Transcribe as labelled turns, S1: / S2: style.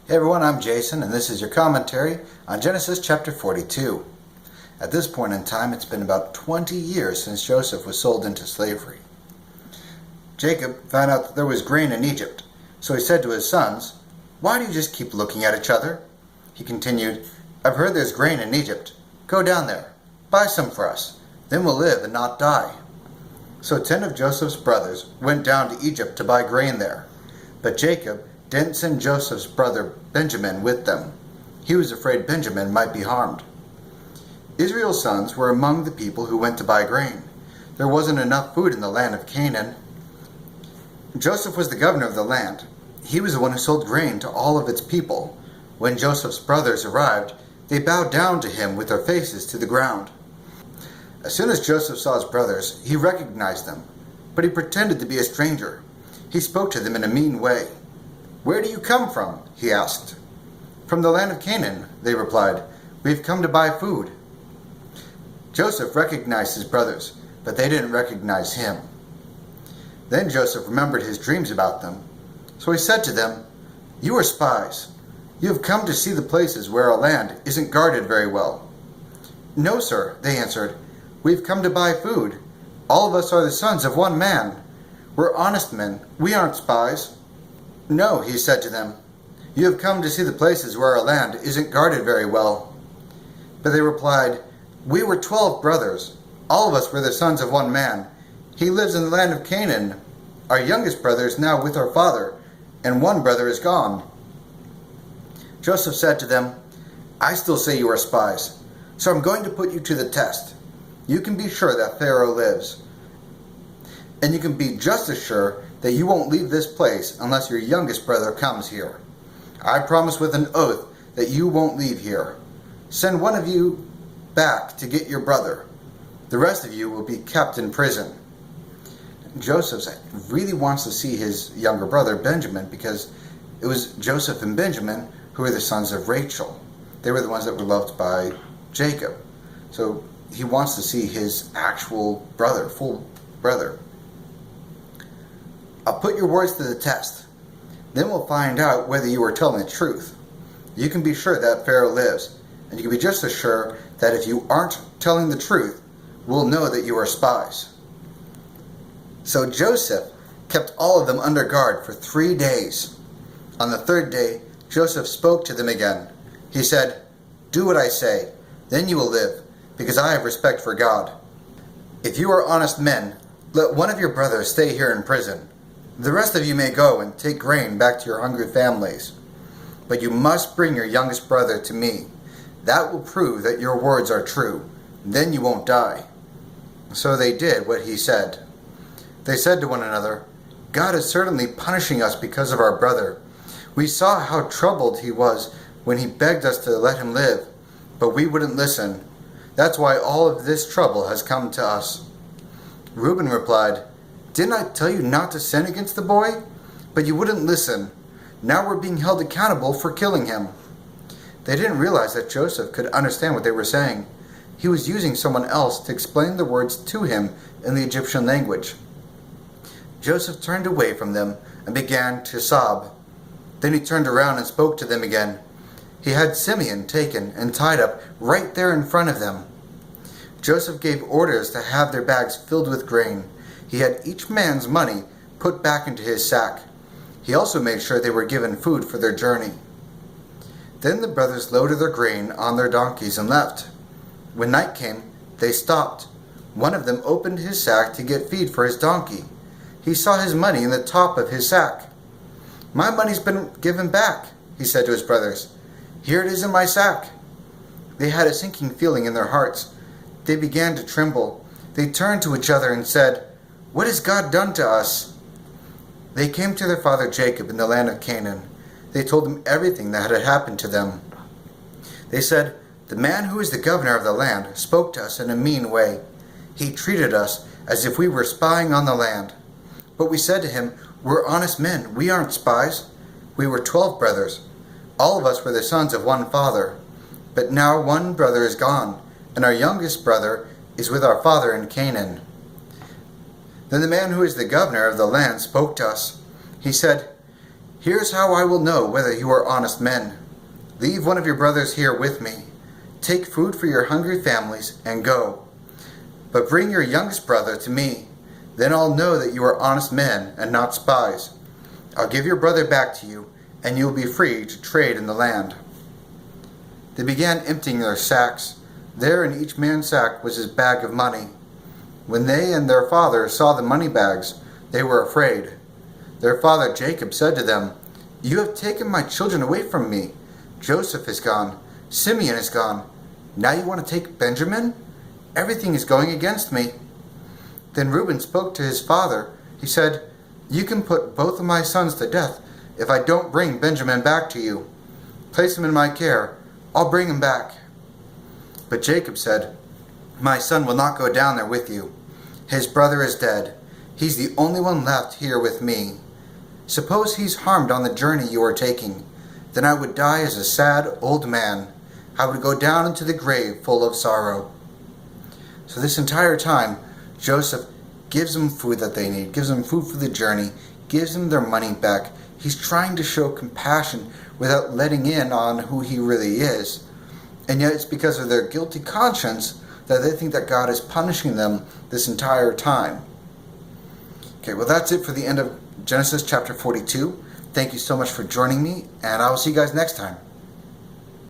S1: Hey everyone, I'm Jason, and this is your commentary on Genesis chapter 42. At this point in time, it's been about 20 years since Joseph was sold into slavery. Jacob found out that there was grain in Egypt, so he said to his sons, "Why do you just keep looking at each other?" He continued, "I've heard there's grain in Egypt. Go down there, buy some for us, then we'll live and not die." So 10 of Joseph's brothers went down to Egypt to buy grain there, but Jacob didn't send Joseph's brother Benjamin with them. He was afraid Benjamin might be harmed. Israel's sons were among the people who went to buy grain. There wasn't enough food in the land of Canaan. Joseph was the governor of the land. He was the one who sold grain to all of its people. When Joseph's brothers arrived, they bowed down to him with their faces to the ground. As soon as Joseph saw his brothers, he recognized them, but he pretended to be a stranger. He spoke to them in a mean way. "Where do you come from?" he asked. "From the land of Canaan," they replied. "We've come to buy food." Joseph recognized his brothers, but they didn't recognize him. Then Joseph remembered his dreams about them. So he said to them, "You are spies. You have come to see the places where our land isn't guarded very well." "No, sir," they answered. "We've come to buy food. All of us are the sons of one man. We're honest men. We aren't spies." "No," he said to them. "You have come to see the places where our land isn't guarded very well." But they replied, "We were 12 brothers. All of us were the sons of one man. He lives in the land of Canaan. Our youngest brother is now with our father, and one brother is gone." Joseph said to them, "I still say you are spies, so I'm going to put you to the test. You can be sure that Pharaoh lives, and you can be just as sure that you won't leave this place unless your youngest brother comes here. I promise with an oath that you won't leave here. Send one of you back to get your brother. The rest of you will be kept in prison." Joseph really wants to see his younger brother Benjamin, because it was Joseph and Benjamin who were the sons of Rachel. They were the ones that were loved by Jacob. So he wants to see his actual brother, full brother. "I'll put your words to the test. Then we'll find out whether you are telling the truth. You can be sure that Pharaoh lives, and you can be just as sure that if you aren't telling the truth, we'll know that you are spies." So Joseph kept all of them under guard for 3 days. On the 3rd day, Joseph spoke to them again. He said, "Do what I say, then you will live, because I have respect for God. If you are honest men, let one of your brothers stay here in prison. The rest of you may go and take grain back to your hungry families. But you must bring your youngest brother to me. That will prove that your words are true. Then you won't die." So they did what he said. They said to one another, "God is certainly punishing us because of our brother. We saw how troubled he was when he begged us to let him live, but we wouldn't listen. That's why all of this trouble has come to us." Reuben replied, "Didn't I tell you not to sin against the boy? But you wouldn't listen. Now we're being held accountable for killing him." They didn't realize that Joseph could understand what they were saying. He was using someone else to explain the words to him in the Egyptian language. Joseph turned away from them and began to sob. Then he turned around and spoke to them again. He had Simeon taken and tied up right there in front of them. Joseph gave orders to have their bags filled with grain. He had each man's money put back into his sack. He also made sure they were given food for their journey. Then the brothers loaded their grain on their donkeys and left. When night came, they stopped. One of them opened his sack to get feed for his donkey. He saw his money in the top of his sack. "My money's been given back," he said to his brothers. "Here it is in my sack." They had a sinking feeling in their hearts. They began to tremble. They turned to each other and said, "What has God done to us?" They came to their father Jacob in the land of Canaan. They told him everything that had happened to them. They said, "The man who is the governor of the land spoke to us in a mean way. He treated us as if we were spying on the land. But we said to him, 'We're honest men. We aren't spies. We were 12 brothers. All of us were the sons of one father. But now one brother is gone, and our youngest brother is with our father in Canaan.' Then the man who is the governor of the land spoke to us. He said, Here's how I will know whether you are honest men. Leave one of your brothers here with me. Take food for your hungry families and go. But bring your youngest brother to me. Then I'll know that you are honest men and not spies. I'll give your brother back to you, and you will be free to trade in the land." They began emptying their sacks. There in each man's sack was his bag of money. When they and their father saw the money bags, they were afraid. Their father Jacob said to them, "You have taken my children away from me. Joseph is gone. Simeon is gone. Now you want to take Benjamin? Everything is going against me." Then Reuben spoke to his father. He said, "You can put both of my sons to death if I don't bring Benjamin back to you. Place him in my care. I'll bring him back." But Jacob said, "My son will not go down there with you. His brother is dead. He's the only one left here with me. Suppose he's harmed on the journey you are taking. Then I would die as a sad old man. I would go down into the grave full of sorrow." So this entire time, Joseph gives them food that they need, gives them food for the journey, gives them their money back. He's trying to show compassion without letting in on who he really is. And yet it's because of their guilty conscience that they think that God is punishing them this entire time. Okay, well that's it for the end of Genesis chapter 42. Thank you so much for joining me, and I will see you guys next time.